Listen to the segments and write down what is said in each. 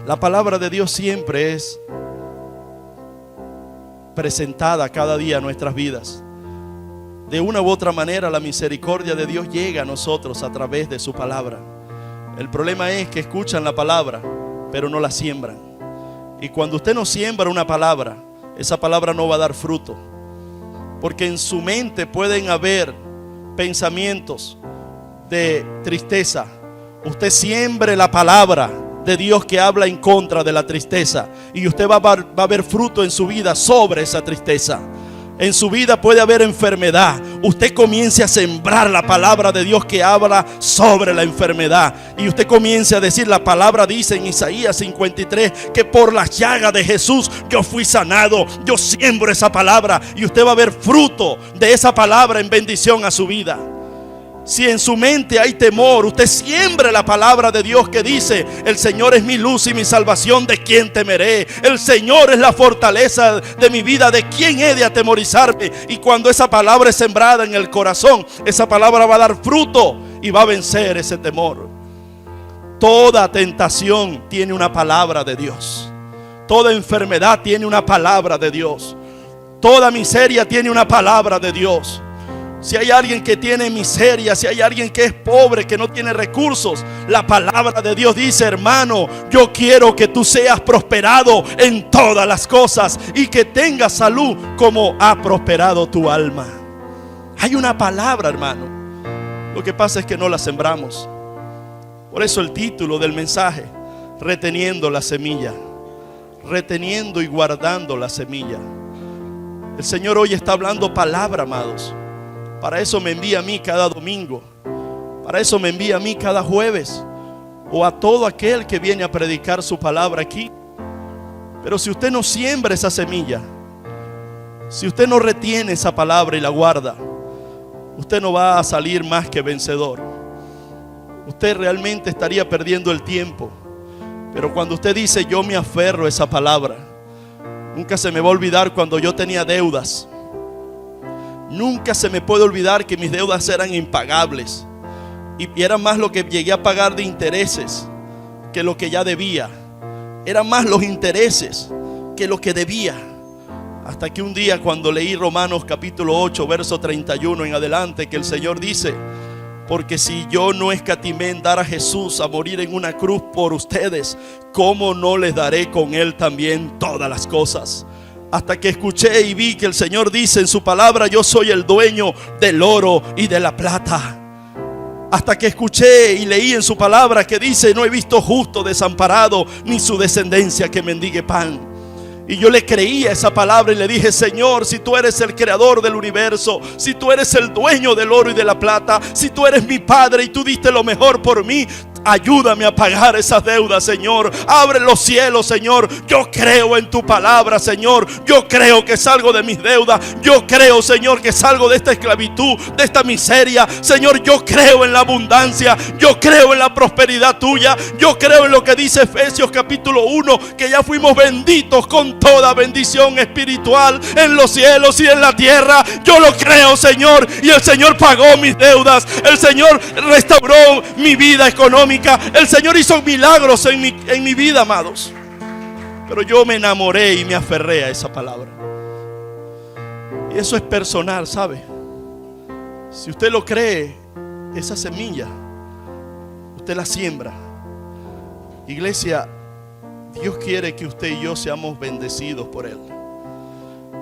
La palabra de Dios siempre es presentada cada día a nuestras vidas. De una u otra manera la misericordia de Dios llega a nosotros a través de su palabra. El problema es que escuchan la palabra, pero no la siembran. Y cuando usted no siembra una palabra, esa palabra no va a dar fruto. Porque en su mente pueden haber pensamientos de tristeza. Usted siembre la palabra de Dios que habla en contra de la tristeza, y usted va a ver fruto en su vida sobre esa tristeza. En su vida puede haber enfermedad. Usted comience a sembrar la palabra de Dios que habla sobre la enfermedad. Y usted comience a decir, la palabra dice en Isaías 53 que por las llagas de Jesús yo fui sanado. Yo siembro esa palabra y usted va a ver fruto de esa palabra en bendición a su vida. Si en su mente hay temor, usted siembre la palabra de Dios que dice: el Señor es mi luz y mi salvación, ¿de quién temeré? El Señor es la fortaleza de mi vida, ¿de quién he de atemorizarme? Y cuando esa palabra es sembrada en el corazón, esa palabra va a dar fruto y va a vencer ese temor. Toda tentación tiene una palabra de Dios. Toda enfermedad tiene una palabra de Dios. Toda miseria tiene una palabra de Dios. Si hay alguien que tiene miseria, si hay alguien que es pobre, que no tiene recursos, la palabra de Dios dice: hermano, yo quiero que tú seas prosperado en todas las cosas y que tengas salud como ha prosperado tu alma. Hay una palabra, hermano. Lo que pasa es que no la sembramos. Por eso el título del mensaje: reteniendo la semilla. Reteniendo y guardando la semilla. El Señor hoy está hablando palabra, amados. Para eso me envía a mí cada domingo. Para eso me envía a mí cada jueves. O a todo aquel que viene a predicar su palabra aquí. Pero si usted no siembra esa semilla, si usted no retiene esa palabra y la guarda, usted no va a salir más que vencedor. Usted realmente estaría perdiendo el tiempo. Pero cuando usted dice: yo me aferro a esa palabra, nunca se me va a olvidar cuando yo tenía deudas. Nunca se me puede olvidar que mis deudas eran impagables. Y era más lo que llegué a pagar de intereses que lo que ya debía. Eran más los intereses que lo que debía. Hasta que un día, cuando leí Romanos capítulo 8, verso 31 en adelante, que el Señor dice: porque si yo no escatimé en dar a Jesús a morir en una cruz por ustedes, ¿cómo no les daré con Él también todas las cosas? Hasta que escuché y vi que el Señor dice en su palabra: yo soy el dueño del oro y de la plata. Hasta que escuché y leí en su palabra que dice: no he visto justo desamparado, ni su descendencia que mendigue pan. Y yo le creí a esa palabra y le dije: Señor, si tú eres el creador del universo, si tú eres el dueño del oro y de la plata, si tú eres mi Padre y tú diste lo mejor por mí, ayúdame a pagar esas deudas, Señor. Abre los cielos, Señor. Yo creo en tu palabra, Señor. Yo creo que salgo de mis deudas. Yo creo, Señor, que salgo de esta esclavitud, de esta miseria. Señor, yo creo en la abundancia. Yo creo en la prosperidad tuya. Yo creo en lo que dice Efesios capítulo 1, que ya fuimos benditos con toda bendición espiritual en los cielos y en la tierra. Yo lo creo, Señor. Y el Señor pagó mis deudas. El Señor restauró mi vida económica. El Señor hizo milagros en mi vida, amados. Pero yo me enamoré y me aferré a esa palabra. Y eso es personal, ¿sabe? Si usted lo cree, esa semilla usted la siembra. Iglesia, Dios quiere que usted y yo seamos bendecidos por Él.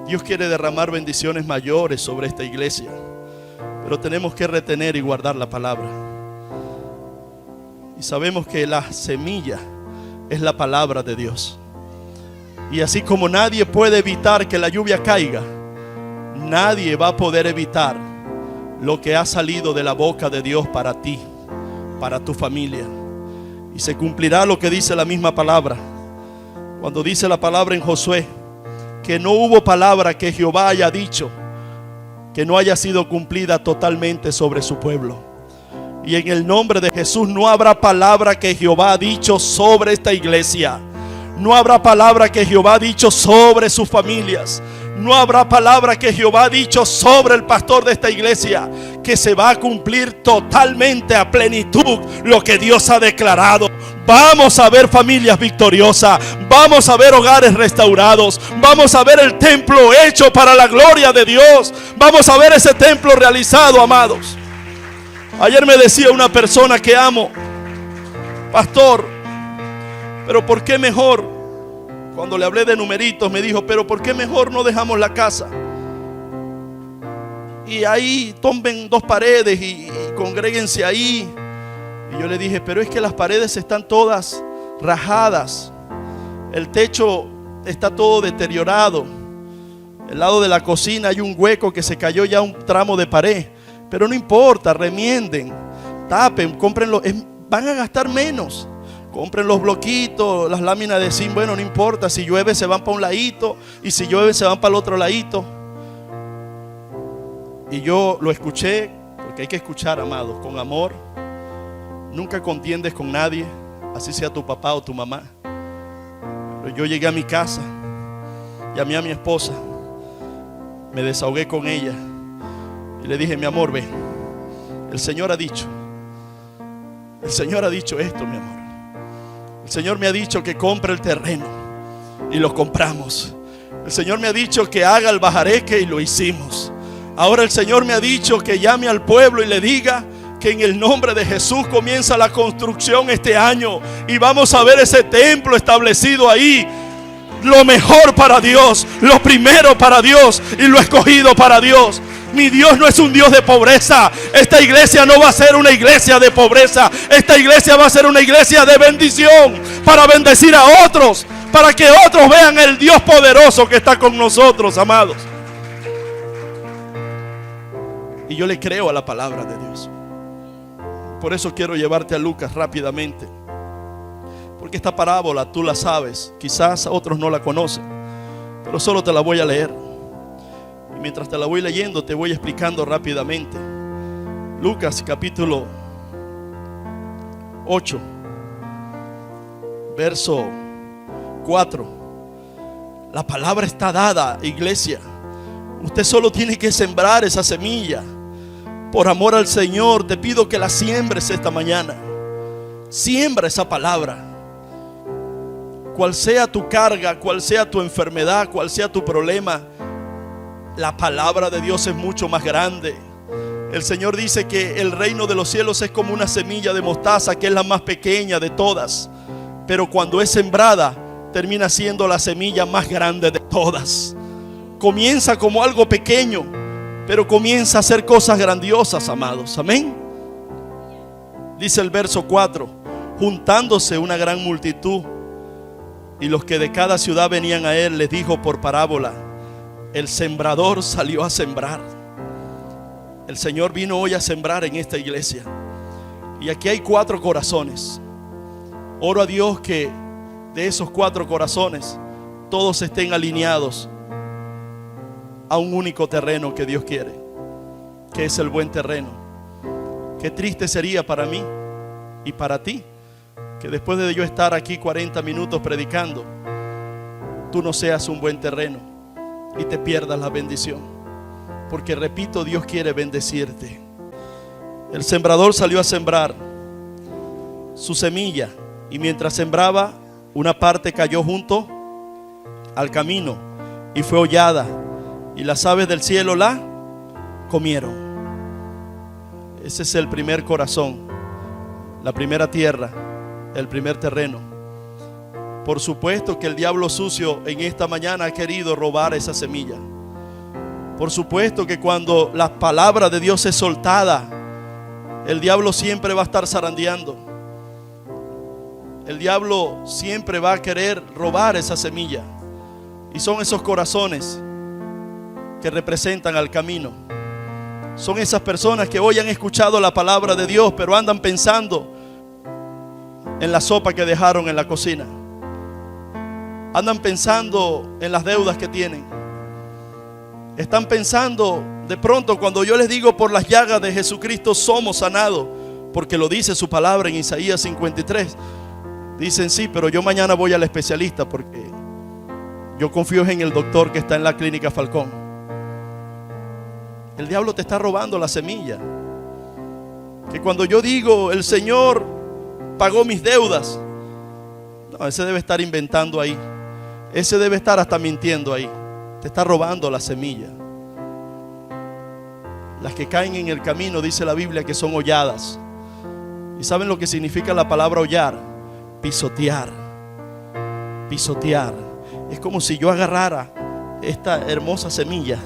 Dios quiere derramar bendiciones mayores sobre esta iglesia. Pero tenemos que retener y guardar la palabra. Y sabemos que la semilla es la palabra de Dios. Y así como nadie puede evitar que la lluvia caiga, nadie va a poder evitar lo que ha salido de la boca de Dios para ti, para tu familia. Y se cumplirá lo que dice la misma palabra. Cuando dice la palabra en Josué, que no hubo palabra que Jehová haya dicho que no haya sido cumplida totalmente sobre su pueblo. Y en el nombre de Jesús no habrá palabra que Jehová ha dicho sobre esta iglesia. No habrá palabra que Jehová ha dicho sobre sus familias. No habrá palabra que Jehová ha dicho sobre el pastor de esta iglesia que se va a cumplir totalmente a plenitud lo que Dios ha declarado. Vamos a ver familias victoriosas, vamos a ver hogares restaurados, vamos a ver el templo hecho para la gloria de Dios, vamos a ver ese templo realizado, amados. Ayer me decía una persona que amo: pastor, pero ¿por qué mejor? Cuando le hablé de numeritos me dijo: pero ¿por qué mejor no dejamos la casa y ahí tomen 2 paredes y congréguense ahí? Y yo le dije: pero es que las paredes están todas rajadas, el techo está todo deteriorado, el lado de la cocina hay un hueco que se cayó ya un tramo de pared. Pero no importa, remienden, tapen, cómprenlo, van a gastar menos. Compren los bloquitos, las láminas de zinc. Bueno, no importa, si llueve se van para un ladito y si llueve se van para el otro ladito. Y yo lo escuché, porque hay que escuchar, amados, con amor. Nunca contiendes con nadie, así sea tu papá o tu mamá. Pero yo llegué a mi casa, llamé a mi esposa, me desahogué con ella y le dije: mi amor, ve, el Señor ha dicho esto, mi amor. El Señor me ha dicho que compre el terreno y lo compramos. El Señor me ha dicho que haga el bajareque y lo hicimos. Ahora el Señor me ha dicho que llame al pueblo y le diga que en el nombre de Jesús comienza la construcción este año y vamos a ver ese templo establecido ahí. Lo mejor para Dios, lo primero para Dios y lo escogido para Dios. Mi Dios no es un Dios de pobreza. Esta iglesia no va a ser una iglesia de pobreza. Esta iglesia va a ser una iglesia de bendición, para bendecir a otros, para que otros vean el Dios poderoso que está con nosotros, amados. Y yo le creo a la palabra de Dios. Por eso quiero llevarte a Lucas rápidamente, porque esta parábola tú la sabes, quizás otros no la conocen, pero solo te la voy a leer. Y mientras te la voy leyendo, te voy explicando rápidamente. Lucas capítulo 8, verso 4. La palabra está dada, iglesia. Usted solo tiene que sembrar esa semilla. Por amor al Señor, te pido que la siembres esta mañana. Siembra esa palabra. Cual sea tu carga, cual sea tu enfermedad, cual sea tu problema, la palabra de Dios es mucho más grande. El Señor dice que el reino de los cielos es como una semilla de mostaza, que es la más pequeña de todas, pero cuando es sembrada termina siendo la semilla más grande de todas. Comienza como algo pequeño, pero comienza a hacer cosas grandiosas, amados. Amén. Dice el verso 4: juntándose una gran multitud y los que de cada ciudad venían a él, les dijo por parábola: el sembrador salió a sembrar. El Señor vino hoy a sembrar en esta iglesia. Y aquí hay 4 corazones. Oro a Dios que de esos 4 corazones todos estén alineados a un único terreno que Dios quiere, que es el buen terreno. Qué triste sería para mí y para ti que después de yo estar aquí 40 minutos predicando, tú no seas un buen terreno y te pierdas la bendición. Porque repito, Dios quiere bendecirte. El sembrador salió a sembrar su semilla, y mientras sembraba, una parte cayó junto al camino y fue hollada, y las aves del cielo la comieron. Ese es el primer corazón, la primera tierra, el primer terreno. Por supuesto que el diablo sucio en esta mañana ha querido robar esa semilla. Por supuesto que cuando la palabra de Dios es soltada, el diablo siempre va a estar zarandeando. El diablo siempre va a querer robar esa semilla. Y son esos corazones que representan al camino. Son esas personas que hoy han escuchado la palabra de Dios, pero andan pensando en la sopa que dejaron en la cocina. Andan pensando en las deudas que tienen. Están pensando de pronto cuando yo les digo: por las llagas de Jesucristo somos sanados, porque lo dice su palabra en Isaías 53. Dicen: sí, pero yo mañana voy al especialista porque yo confío en el doctor que está en la clínica Falcón. El diablo te está robando la semilla. Que cuando yo digo el Señor pagó mis deudas, no, ese debe estar inventando ahí. Ese debe estar hasta mintiendo ahí. Te está robando la semilla. Las que caen en el camino, dice la Biblia, que son holladas. ¿Y saben lo que significa la palabra hollar? Pisotear. Pisotear. Es como si yo agarrara esta hermosa semilla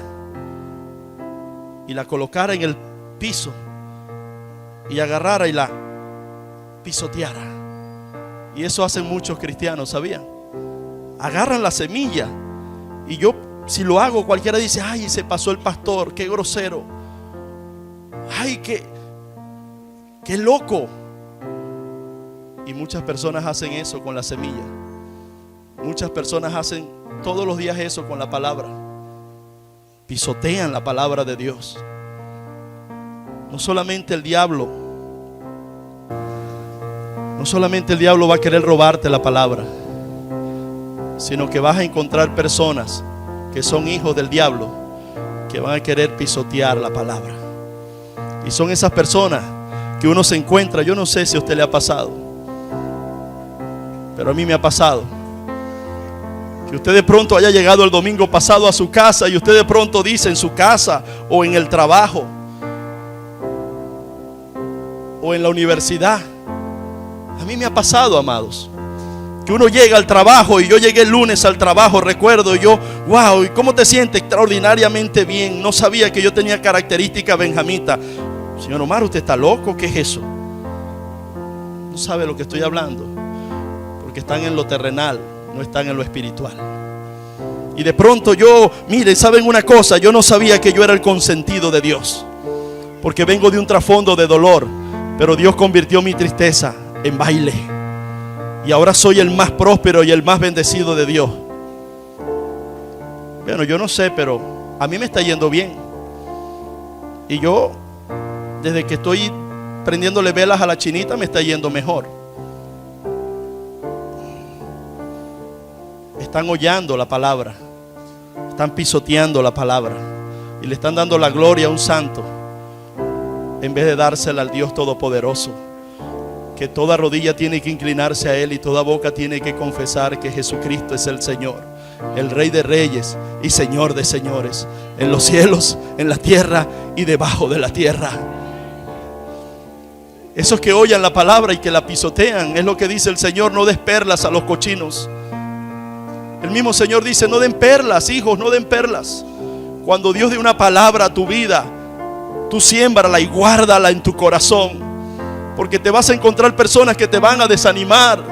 y la colocara en el piso y agarrara y la pisoteara. Y eso hacen muchos cristianos, ¿sabían? Agarran la semilla y yo, si lo hago, cualquiera dice: ay, se pasó el pastor, qué grosero, ay, qué loco. Y muchas personas hacen eso con la semilla. Muchas personas hacen todos los días eso con la palabra. Pisotean la palabra de Dios. No solamente el diablo va a querer robarte la palabra, sino que vas a encontrar personas que son hijos del diablo que van a querer pisotear la palabra. Y son esas personas que uno se encuentra. Yo no sé si a usted le ha pasado, pero a mí me ha pasado. Que usted de pronto haya llegado el domingo pasado a su casa y usted de pronto dice en su casa o en el trabajo o en la universidad. A mí me ha pasado, amados, que uno llega al trabajo, y yo llegué el lunes al trabajo, recuerdo, y yo, wow, ¿y cómo te sientes? Extraordinariamente bien. No sabía que yo tenía características benjamita. Señor Omar, ¿usted está loco? ¿Qué es eso? No sabe lo que estoy hablando, porque están en lo terrenal, no están en lo espiritual. Y de pronto yo, mire, ¿saben una cosa? Yo no sabía que yo era el consentido de Dios, porque vengo de un trasfondo de dolor, pero Dios convirtió mi tristeza en baile. Y ahora soy el más próspero y el más bendecido de Dios. Bueno, yo no sé, pero a mí me está yendo bien. Y yo, desde que estoy prendiéndole velas a la chinita, me está yendo mejor. Están hollando la palabra, están pisoteando la palabra y le están dando la gloria a un santo en vez de dársela al Dios Todopoderoso, que toda rodilla tiene que inclinarse a Él y toda boca tiene que confesar que Jesucristo es el Señor, el Rey de Reyes y Señor de Señores, en los cielos, en la tierra y debajo de la tierra. Esos que oyen la palabra y que la pisotean, es lo que dice el Señor: no des perlas a los cochinos. El mismo Señor dice: no den perlas, hijos, no den perlas. Cuando Dios dé una palabra a tu vida, tú siémbrala y guárdala en tu corazón, porque te vas a encontrar personas que te van a desanimar.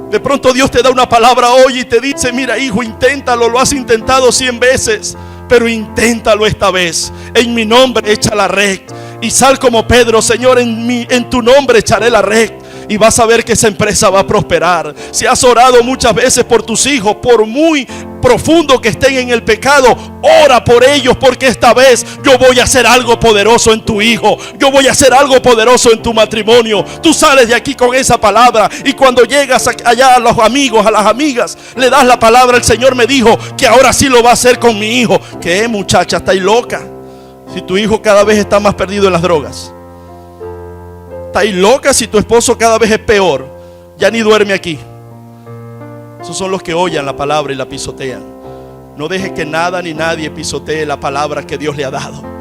De pronto Dios te da una palabra hoy y te dice: mira, hijo, inténtalo, lo has intentado 100 veces, pero inténtalo esta vez. En mi nombre echa la red y sal como Pedro: Señor, en tu nombre echaré la red. Y vas a ver que esa empresa va a prosperar. Si has orado muchas veces por tus hijos, por muy profundo que estén en el pecado, ora por ellos, porque esta vez yo voy a hacer algo poderoso en tu hijo. Yo voy a hacer algo poderoso en tu matrimonio. Tú sales de aquí con esa palabra, y cuando llegas allá a los amigos, a las amigas, le das la palabra: el Señor me dijo que ahora sí lo va a hacer con mi hijo. ¿Qué, muchacha? ¿Estáis loca? Si tu hijo cada vez está más perdido en las drogas. ¿Estáis loca si tu esposo cada vez es peor? Ya ni duerme aquí. Esos son los que oyen la palabra y la pisotean. No deje que nada ni nadie pisotee la palabra que Dios le ha dado.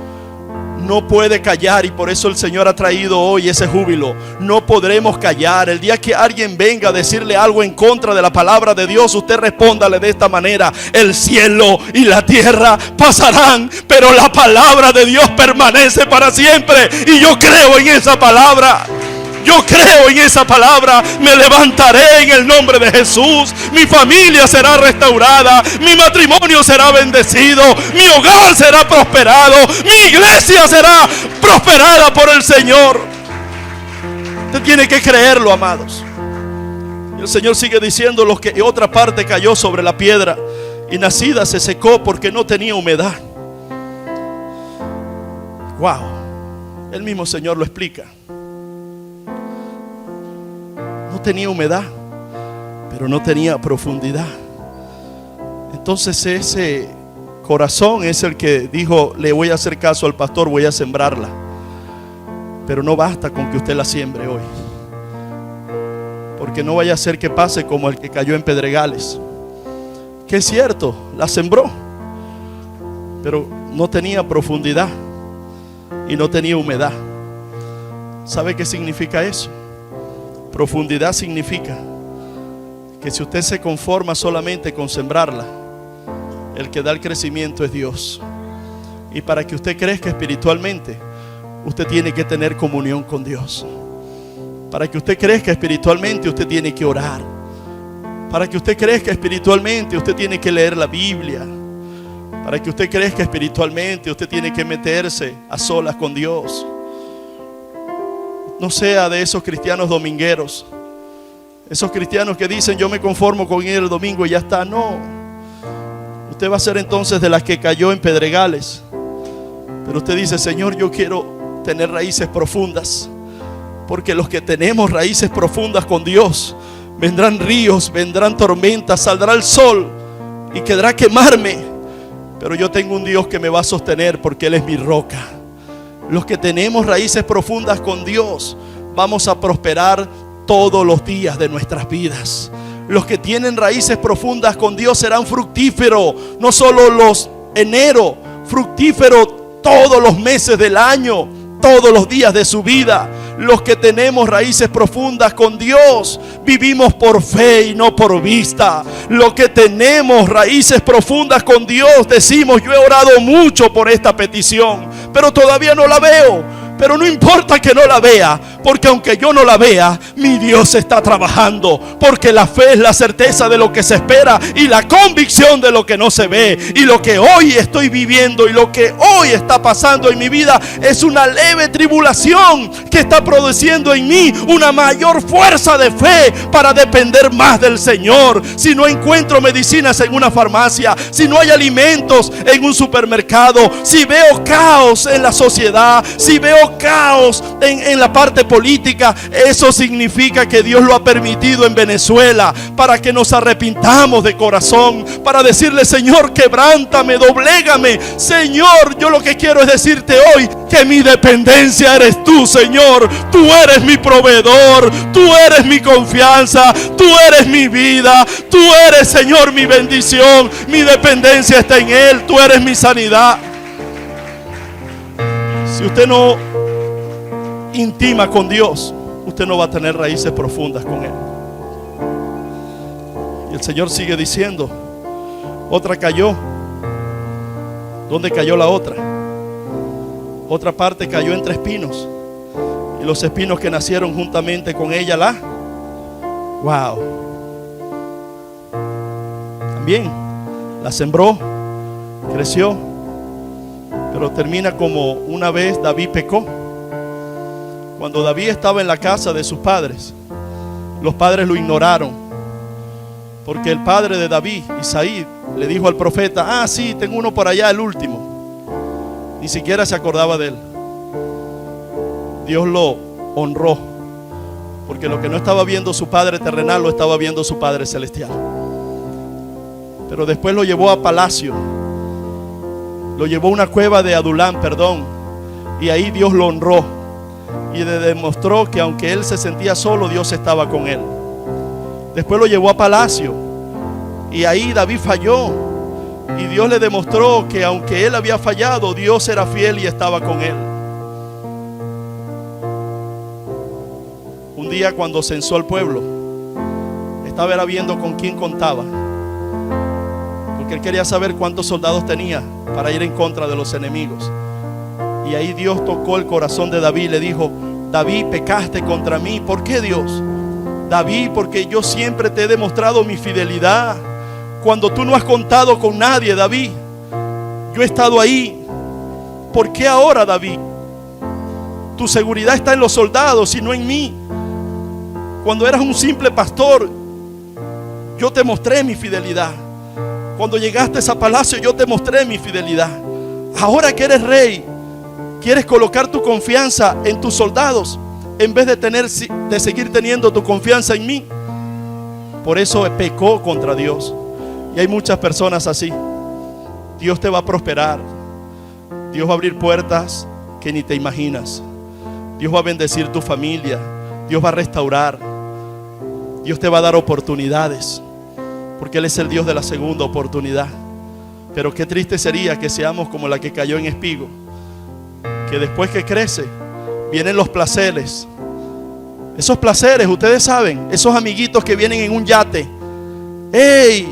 No puede callar, y por eso el Señor ha traído hoy ese júbilo. No podremos callar. El día que alguien venga a decirle algo en contra de la palabra de Dios, usted respóndale de esta manera: el cielo y la tierra pasarán, pero la palabra de Dios permanece para siempre. Y yo creo en esa palabra. Yo creo en esa palabra. Me levantaré en el nombre de Jesús. Mi familia será restaurada. Mi matrimonio será bendecido. Mi hogar será prosperado. Mi iglesia será prosperada por el Señor. Usted tiene que creerlo, amados. Y el Señor sigue diciendo: los que otra parte cayó sobre la piedra y nacida se secó porque no tenía humedad. Wow. El mismo Señor lo explica. No tenía humedad, pero no tenía profundidad. Entonces ese corazón es el que dijo: le voy a hacer caso al pastor, voy a sembrarla. Pero no basta con que usted la siembre hoy, porque no vaya a ser que pase como el que cayó en pedregales, que es cierto, la sembró, pero no tenía profundidad y no tenía humedad. ¿Sabe qué significa eso? Profundidad significa que si usted se conforma solamente con sembrarla, el que da el crecimiento es Dios. Y para que usted crezca espiritualmente, usted tiene que tener comunión con Dios. Para que usted crezca espiritualmente, usted tiene que orar. Para que usted crezca espiritualmente, usted tiene que leer la Biblia. Para que usted crezca espiritualmente, usted tiene que meterse a solas con Dios. No sea de esos cristianos domingueros, esos cristianos que dicen yo me conformo con ir el domingo y ya está. No, usted va a ser entonces de las que cayó en pedregales. Pero usted dice, Señor, yo quiero tener raíces profundas, porque los que tenemos raíces profundas con Dios, vendrán ríos, vendrán tormentas, saldrá el sol y quedará quemarme, pero yo tengo un Dios que me va a sostener, porque Él es mi roca. Los que tenemos raíces profundas con Dios, vamos a prosperar todos los días de nuestras vidas. Los que tienen raíces profundas con Dios serán fructíferos, no solo los enero, fructíferos todos los meses del año, todos los días de su vida. Los que tenemos raíces profundas con Dios, vivimos por fe y no por vista. Los que tenemos raíces profundas con Dios, decimos, yo he orado mucho por esta petición, pero todavía no la veo. Pero no importa que no la vea, porque aunque yo no la vea, mi Dios está trabajando. Porque la fe es la certeza de lo que se espera y la convicción de lo que no se ve. Y lo que hoy estoy viviendo y lo que hoy está pasando en mi vida es una leve tribulación que está produciendo en mí una mayor fuerza de fe para depender más del Señor. Si no encuentro medicinas en una farmacia, si no hay alimentos en un supermercado, si veo caos en la sociedad, si veo caos en la parte política, eso significa que Dios lo ha permitido en Venezuela para que nos arrepintamos de corazón, para decirle, Señor, quebrántame, doblégame. Señor, yo lo que quiero es decirte hoy que mi dependencia eres tú, Señor. Tú eres mi proveedor, tú eres mi confianza, tú eres mi vida, tú eres, Señor, mi bendición. Mi dependencia está en Él, tú eres mi sanidad. Si usted no intima con Dios, usted no va a tener raíces profundas con Él. Y el Señor sigue diciendo, otra cayó. ¿Dónde cayó la otra? Otra parte cayó entre espinos, y los espinos que nacieron juntamente con ella también la sembró, creció, pero termina como una vez David pecó. Cuando David estaba en la casa de sus padres, los padres lo ignoraron, porque el padre de David, Isaí, le dijo al profeta, sí, tengo uno por allá, el último. Ni siquiera se acordaba de él. Dios lo honró, porque lo que no estaba viendo su padre terrenal, lo estaba viendo su padre celestial. Pero después lo llevó a palacio, lo llevó a una cueva de Adulán, y ahí Dios lo honró y le demostró que aunque él se sentía solo, Dios estaba con él. Después lo llevó a palacio, y ahí David falló, y Dios le demostró que aunque él había fallado, Dios era fiel y estaba con él. Un día, cuando censó al pueblo, estaba viendo con quién contaba, porque él quería saber cuántos soldados tenía para ir en contra de los enemigos. Y ahí Dios tocó el corazón de David y le dijo, David, pecaste contra mí. ¿Por qué, Dios? David, porque yo siempre te he demostrado mi fidelidad. Cuando tú no has contado con nadie, David, yo he estado ahí. ¿Por qué ahora, David? Tu seguridad está en los soldados y no en mí. Cuando eras un simple pastor, yo te mostré mi fidelidad. Cuando llegaste a palacio, yo te mostré mi fidelidad. Ahora que eres rey, quieres colocar tu confianza en tus soldados en vez de seguir teniendo tu confianza en mí. Por eso pecó contra Dios. Y hay muchas personas así. Dios te va a prosperar. Dios va a abrir puertas que ni te imaginas. Dios va a bendecir tu familia. Dios va a restaurar. Dios te va a dar oportunidades, porque Él es el Dios de la segunda oportunidad. Pero qué triste sería que seamos como la que cayó en espigo, que después que crece vienen los placeres. Esos placeres, ustedes saben, esos amiguitos que vienen en un yate. Hey,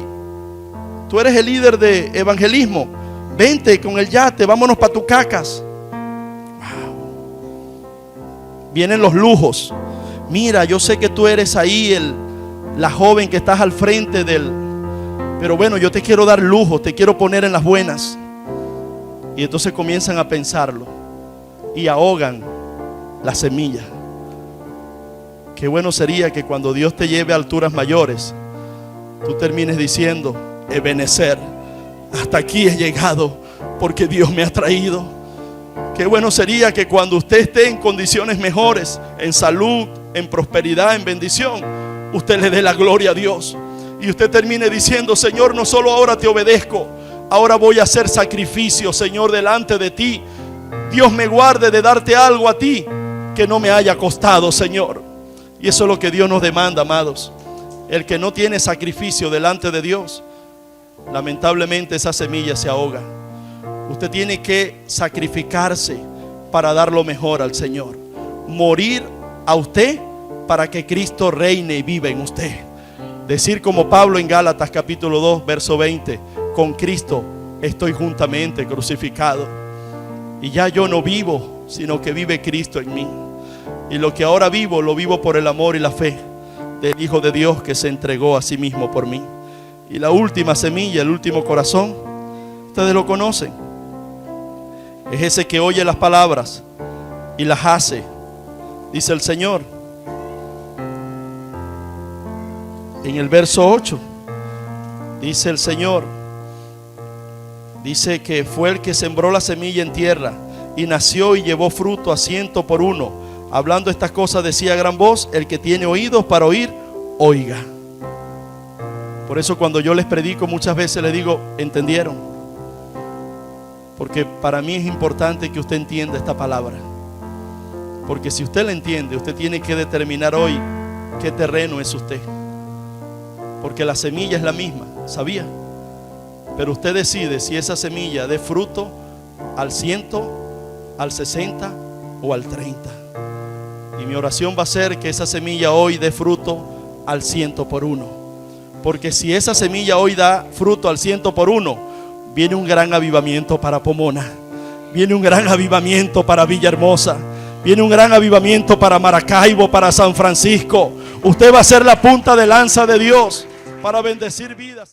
tú eres el líder de evangelismo, vente con el yate, vámonos para tu cacas. Vienen los lujos. Mira, yo sé que tú eres ahí la joven que estás al frente pero bueno, yo te quiero dar lujo, te quiero poner en las buenas. Y entonces comienzan a pensarlo y ahogan la semilla. Qué bueno sería que cuando Dios te lleve a alturas mayores, tú termines diciendo: Ebenezer, hasta aquí he llegado porque Dios me ha traído. Qué bueno sería que cuando usted esté en condiciones mejores, en salud, en prosperidad, en bendición, usted le dé la gloria a Dios. Y usted termine diciendo: Señor, no solo ahora te obedezco, ahora voy a hacer sacrificio, Señor, delante de ti. Dios me guarde de darte algo a ti que no me haya costado, Señor. Y eso es lo que Dios nos demanda, amados. El que no tiene sacrificio delante de Dios, lamentablemente esa semilla se ahoga. Usted tiene que sacrificarse para dar lo mejor al Señor. Morir a usted para que Cristo reine y viva en usted. Decir como Pablo en Gálatas capítulo 2 verso 20: con Cristo estoy juntamente crucificado, y ya yo no vivo, sino que vive Cristo en mí. Y lo que ahora vivo, lo vivo por el amor y la fe del Hijo de Dios que se entregó a sí mismo por mí. Y la última semilla, el último corazón, ustedes lo conocen. Es ese que oye las palabras y las hace, dice el Señor. En el verso 8 dice el Señor, dice que fue el que sembró la semilla en tierra y nació y llevó fruto a 100 por uno. Hablando estas cosas decía a gran voz: el que tiene oídos para oír, oiga. Por eso cuando yo les predico muchas veces les digo: ¿entendieron? Porque para mí es importante que usted entienda esta palabra. Porque si usted la entiende, usted tiene que determinar hoy qué terreno es usted. Porque la semilla es la misma, ¿sabía? Pero usted decide si esa semilla dé fruto al 100, al 60 o al 30. Y mi oración va a ser que esa semilla hoy dé fruto al 100 por uno. Porque si esa semilla hoy da fruto al 100 por uno, viene un gran avivamiento para Pomona. Viene un gran avivamiento para Villahermosa. Viene un gran avivamiento para Maracaibo, para San Francisco. Usted va a ser la punta de lanza de Dios para bendecir vidas.